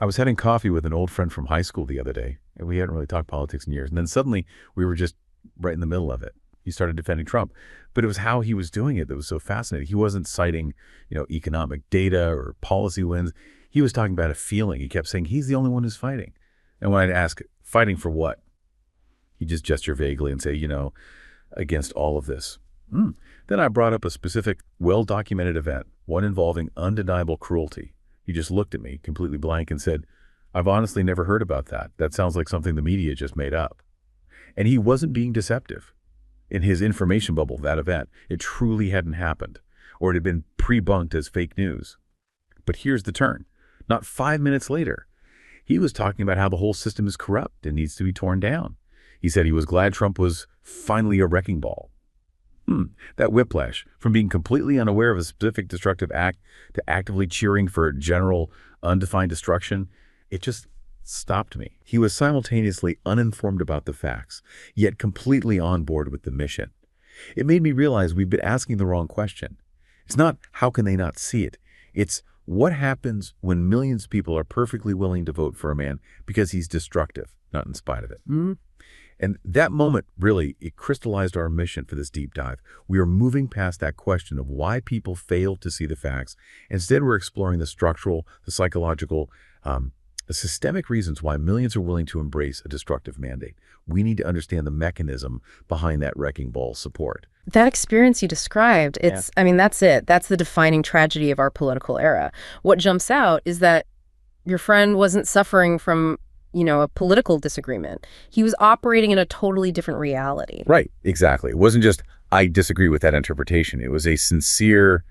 I was having coffee with an old friend from high school the other day, and we hadn't really talked politics in years. And then suddenly we were just right in the middle of it. He started defending Trump, but it was how he was doing it that was so fascinating. He wasn't citing, economic data or policy wins. He was talking about a feeling. He kept saying he's the only one who's fighting. And when I'd ask, fighting for what? He'd just gesture vaguely and say, against all of this. Then I brought up a specific, well-documented event, one involving undeniable cruelty. He just looked at me, completely blank, and said, I've honestly never heard about that. That sounds like something the media just made up. And he wasn't being deceptive. In his information bubble, that event, it truly hadn't happened, or it had been pre-bunked as fake news. But here's the turn. Not 5 minutes later, he was talking about how the whole system is corrupt and needs to be torn down. He said he was glad Trump was finally a wrecking ball. That whiplash from being completely unaware of a specific destructive act to actively cheering for general undefined destruction, it just stopped me. He was simultaneously uninformed about the facts, yet completely on board with the mission. It made me realize we've been asking the wrong question. It's not how can they not see it? It's what happens when millions of people are perfectly willing to vote for a man because he's destructive, not in spite of it. And that moment, really, it crystallized our mission for this deep dive. We are moving past that question of why people fail to see the facts. Instead, we're exploring the structural, the psychological, the systemic reasons why millions are willing to embrace a destructive mandate. We need to understand the mechanism behind that wrecking ball support. That experience you described, that's it. That's the defining tragedy of our political era. What jumps out is that your friend wasn't suffering from a political disagreement. He was operating in a totally different reality. Right, exactly. It wasn't just, I disagree with that interpretation. It was a sincere,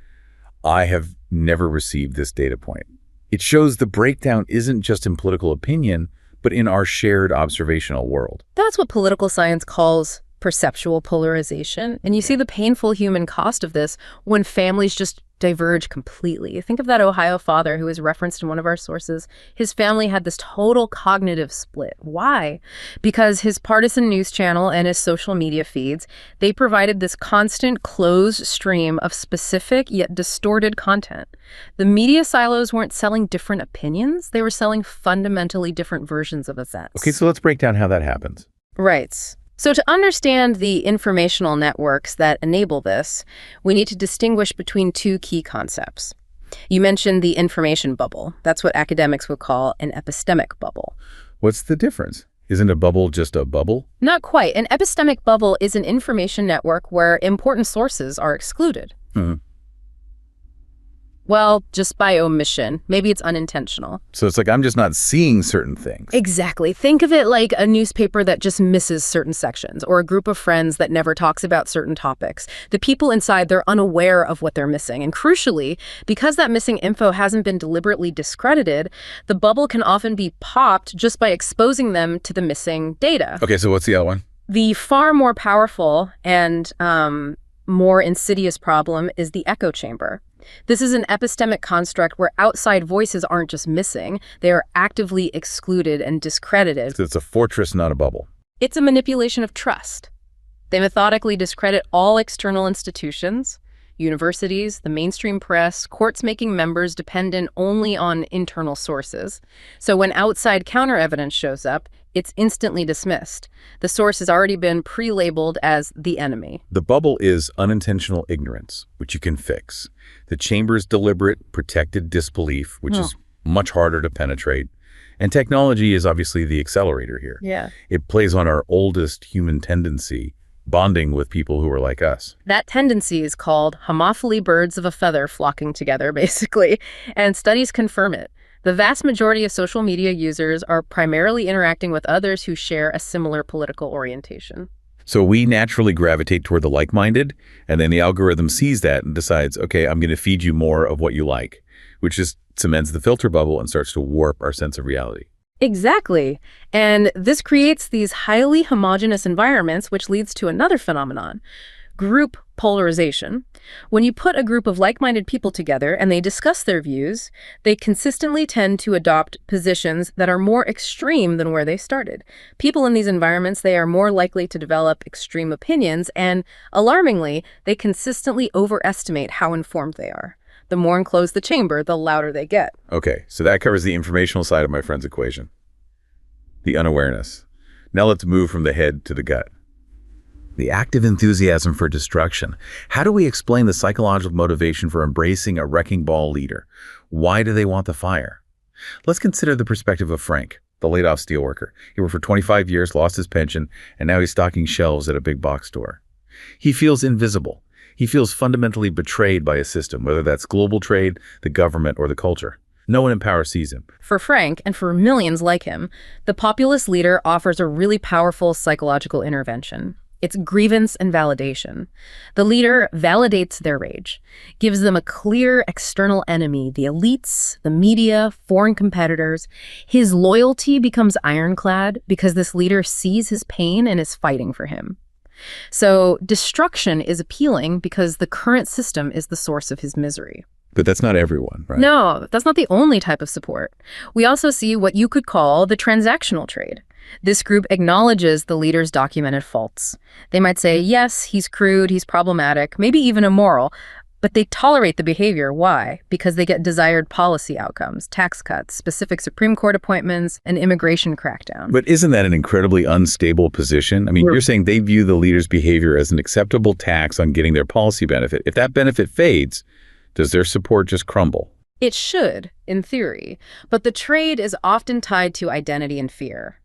I have never received this data point. It shows the breakdown isn't just in political opinion, but in our shared observational world. That's what political science calls perceptual polarization. And you see the painful human cost of this when families just diverge completely. Think of that Ohio father who is referenced in one of our sources. His family had this total cognitive split. Why? Because his partisan news channel and his social media feeds, they provided this constant closed stream of specific yet distorted content. The media silos weren't selling different opinions. They were selling fundamentally different versions of events. Okay, so let's break down how that happens. Right. So to understand the informational networks that enable this, we need to distinguish between two key concepts. You mentioned the information bubble. That's what academics would call an epistemic bubble. What's the difference? Isn't a bubble just a bubble? Not quite. An epistemic bubble is an information network where important sources are excluded. Well, just by omission. Maybe it's unintentional. So it's like I'm just not seeing certain things. Exactly. Think of it like a newspaper that just misses certain sections, or a group of friends that never talks about certain topics. The people inside, they're unaware of what they're missing. And crucially, because that missing info hasn't been deliberately discredited, the bubble can often be popped just by exposing them to the missing data. Okay, so what's the other one? The far more powerful and more insidious problem is the echo chamber. This is an epistemic construct where outside voices aren't just missing, they are actively excluded and discredited. So it's a fortress, not a bubble. It's a manipulation of trust. They methodically discredit all external institutions, universities, the mainstream press, courts making members dependent only on internal sources. So when outside counter-evidence shows up, it's instantly dismissed. The source has already been pre-labeled as the enemy. The bubble is unintentional ignorance, which you can fix. The chamber's deliberate, protected disbelief, which is much harder to penetrate. And technology is obviously the accelerator here. Yeah. It plays on our oldest human tendency, bonding with people who are like us. That tendency is called homophily, birds of a feather flocking together, basically, and studies confirm it. The vast majority of social media users are primarily interacting with others who share a similar political orientation. So we naturally gravitate toward the like-minded, and then the algorithm sees that and decides, okay, I'm going to feed you more of what you like, which just cements the filter bubble and starts to warp our sense of reality. Exactly. And this creates these highly homogeneous environments, which leads to another phenomenon, group polarization. When you put a group of like-minded people together and they discuss their views, they consistently tend to adopt positions that are more extreme than where they started. People in these environments, they are more likely to develop extreme opinions, and alarmingly, they consistently overestimate how informed they are. The more enclosed the chamber, the louder they get. Okay, so that covers the informational side of my friend's equation. The unawareness. Now let's move from the head to the gut. The active enthusiasm for destruction. How do we explain the psychological motivation for embracing a wrecking ball leader? Why do they want the fire? Let's consider the perspective of Frank, the laid-off steelworker. He worked for 25 years, lost his pension, and now he's stocking shelves at a big box store. He feels invisible. He feels fundamentally betrayed by a system, whether that's global trade, the government, or the culture. No one in power sees him. For Frank, and for millions like him, the populist leader offers a really powerful psychological intervention. It's grievance and validation. The leader validates their rage, gives them a clear external enemy, the elites, the media, foreign competitors. His loyalty becomes ironclad because this leader sees his pain and is fighting for him. So destruction is appealing because the current system is the source of his misery. But that's not everyone, right? No, that's not the only type of support. We also see what you could call the transactional trade. This group acknowledges the leader's documented faults. They might say, yes, he's crude, he's problematic, maybe even immoral, but they tolerate the behavior. Why? Because they get desired policy outcomes, tax cuts, specific Supreme Court appointments, an immigration crackdown. But isn't that an incredibly unstable position? I mean, you're saying they view the leader's behavior as an acceptable tax on getting their policy benefit. If that benefit fades, does their support just crumble? It should, in theory, but the trade is often tied to identity and fear.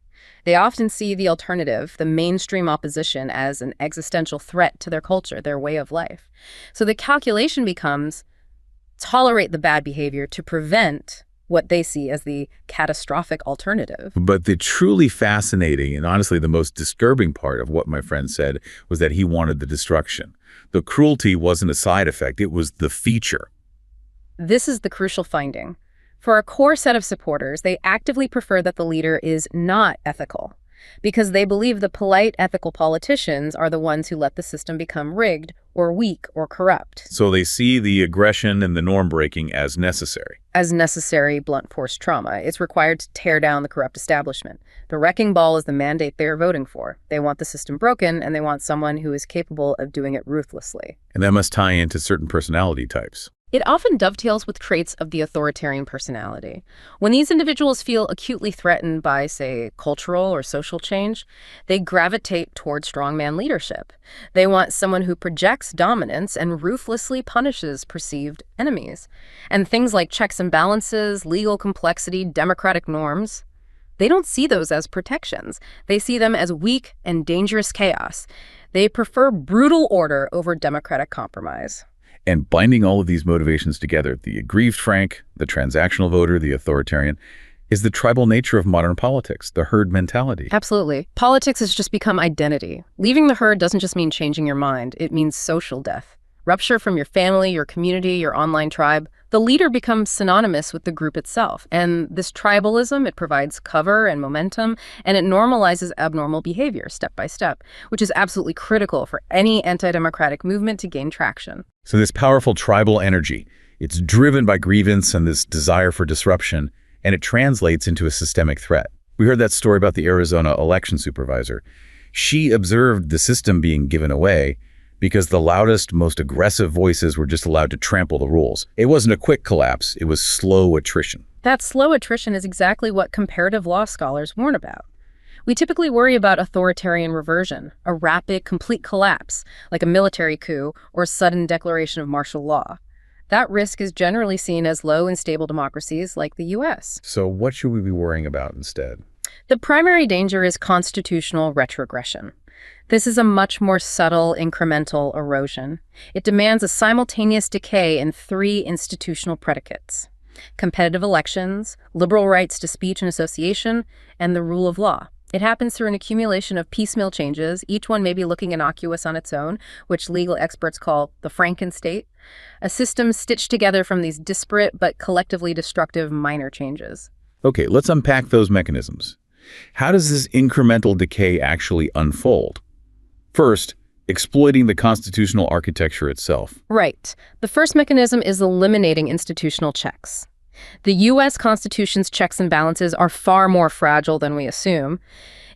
They often see the alternative, the mainstream opposition, as an existential threat to their culture, their way of life. So the calculation becomes tolerate the bad behavior to prevent what they see as the catastrophic alternative. But the truly fascinating and honestly the most disturbing part of what my friend said was that he wanted the destruction. The cruelty wasn't a side effect, it was the feature. This is the crucial finding. For a core set of supporters, they actively prefer that the leader is not ethical, because they believe the polite, ethical politicians are the ones who let the system become rigged or weak or corrupt. So they see the aggression and the norm breaking as necessary. As necessary blunt force trauma. It's required to tear down the corrupt establishment. The wrecking ball is the mandate they're voting for. They want the system broken, and they want someone who is capable of doing it ruthlessly. And that must tie into certain personality types. It often dovetails with traits of the authoritarian personality. When these individuals feel acutely threatened by, say, cultural or social change, they gravitate toward strongman leadership. They want someone who projects dominance and ruthlessly punishes perceived enemies. And things like checks and balances, legal complexity, democratic norms, they don't see those as protections. They see them as weak and dangerous chaos. They prefer brutal order over democratic compromise. And binding all of these motivations together, the aggrieved Frank, the transactional voter, the authoritarian, is the tribal nature of modern politics, the herd mentality. Absolutely. Politics has just become identity. Leaving the herd doesn't just mean changing your mind. It means social death. Rupture from your family, your community, your online tribe. The leader becomes synonymous with the group itself. And this tribalism, it provides cover and momentum, and it normalizes abnormal behavior step by step, which is absolutely critical for any anti-democratic movement to gain traction. So this powerful tribal energy, it's driven by grievance and this desire for disruption, and it translates into a systemic threat. We heard that story about the Arizona election supervisor. She observed the system being given away because the loudest, most aggressive voices were just allowed to trample the rules. It wasn't a quick collapse, it was slow attrition. That slow attrition is exactly what comparative law scholars warn about. We typically worry about authoritarian reversion, a rapid, complete collapse, like a military coup or a sudden declaration of martial law. That risk is generally seen as low in stable democracies like the U.S. So what should we be worrying about instead? The primary danger is constitutional retrogression. This is a much more subtle, incremental erosion. It demands a simultaneous decay in three institutional predicates: competitive elections, liberal rights to speech and association, and the rule of law. It happens through an accumulation of piecemeal changes, each one maybe looking innocuous on its own, which legal experts call the Frankenstate, a system stitched together from these disparate but collectively destructive minor changes. Okay, let's unpack those mechanisms. How does this incremental decay actually unfold? First, exploiting the constitutional architecture itself. Right. The first mechanism is eliminating institutional checks. The U.S. Constitution's checks and balances are far more fragile than we assume.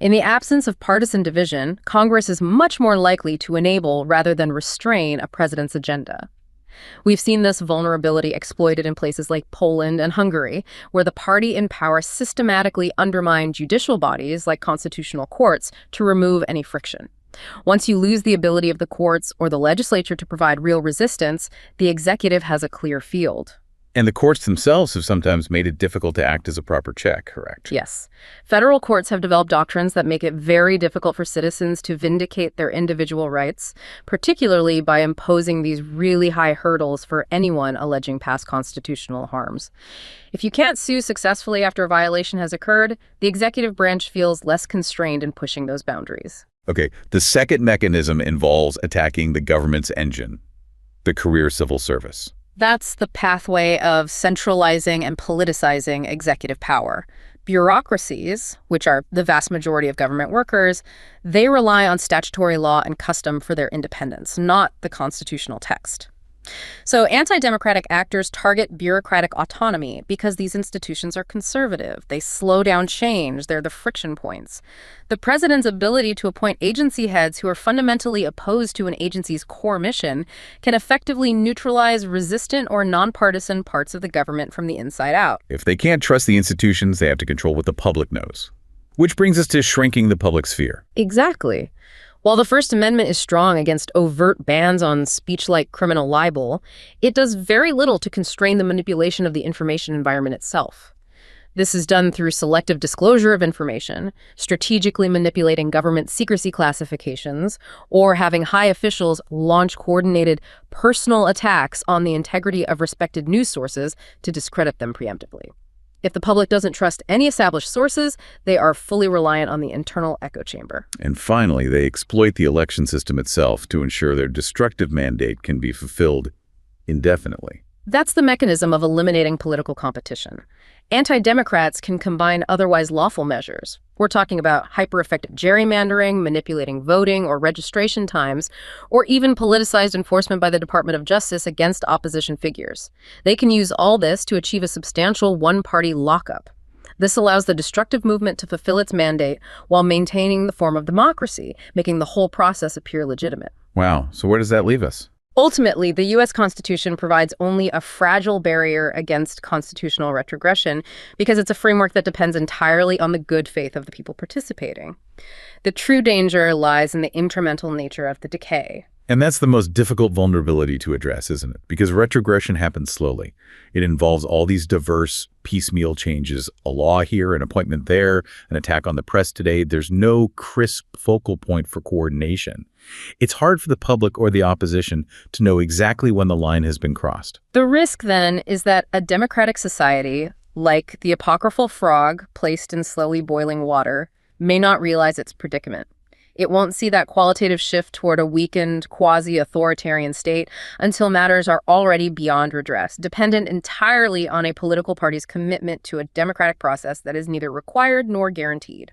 In the absence of partisan division, Congress is much more likely to enable rather than restrain a president's agenda. We've seen this vulnerability exploited in places like Poland and Hungary, where the party in power systematically undermined judicial bodies like constitutional courts to remove any friction. Once you lose the ability of the courts or the legislature to provide real resistance, the executive has a clear field. And the courts themselves have sometimes made it difficult to act as a proper check, correct? Yes. Federal courts have developed doctrines that make it very difficult for citizens to vindicate their individual rights, particularly by imposing these really high hurdles for anyone alleging past constitutional harms. If you can't sue successfully after a violation has occurred, the executive branch feels less constrained in pushing those boundaries. Okay, the second mechanism involves attacking the government's engine, the career civil service. That's the pathway of centralizing and politicizing executive power. Bureaucracies, which are the vast majority of government workers, they rely on statutory law and custom for their independence, not the constitutional text. So anti-democratic actors target bureaucratic autonomy because these institutions are conservative. They slow down change. They're the friction points. The president's ability to appoint agency heads who are fundamentally opposed to an agency's core mission can effectively neutralize resistant or nonpartisan parts of the government from the inside out. If they can't trust the institutions, they have to control what the public knows. Which brings us to shrinking the public sphere. Exactly. While the First Amendment is strong against overt bans on speech like criminal libel, it does very little to constrain the manipulation of the information environment itself. This is done through selective disclosure of information, strategically manipulating government secrecy classifications, or having high officials launch coordinated personal attacks on the integrity of respected news sources to discredit them preemptively. If the public doesn't trust any established sources, they are fully reliant on the internal echo chamber. And finally, they exploit the election system itself to ensure their destructive mandate can be fulfilled indefinitely. That's the mechanism of eliminating political competition. Anti-democrats can combine otherwise lawful measures. We're talking about hyper-effective gerrymandering, manipulating voting or registration times, or even politicized enforcement by the Department of Justice against opposition figures. They can use all this to achieve a substantial one-party lockup. This allows the destructive movement to fulfill its mandate while maintaining the form of democracy, making the whole process appear legitimate. Wow, so where does that leave us? Ultimately, the U.S. Constitution provides only a fragile barrier against constitutional retrogression because it's a framework that depends entirely on the good faith of the people participating. The true danger lies in the incremental nature of the decay. And that's the most difficult vulnerability to address, isn't it? Because retrogression happens slowly. It involves all these diverse, piecemeal changes, a law here, an appointment there, an attack on the press today. There's no crisp focal point for coordination. It's hard for the public or the opposition to know exactly when the line has been crossed. The risk, then, is that a democratic society, like the apocryphal frog placed in slowly boiling water, may not realize its predicament. It won't see that qualitative shift toward a weakened, quasi-authoritarian state until matters are already beyond redress, dependent entirely on a political party's commitment to a democratic process that is neither required nor guaranteed.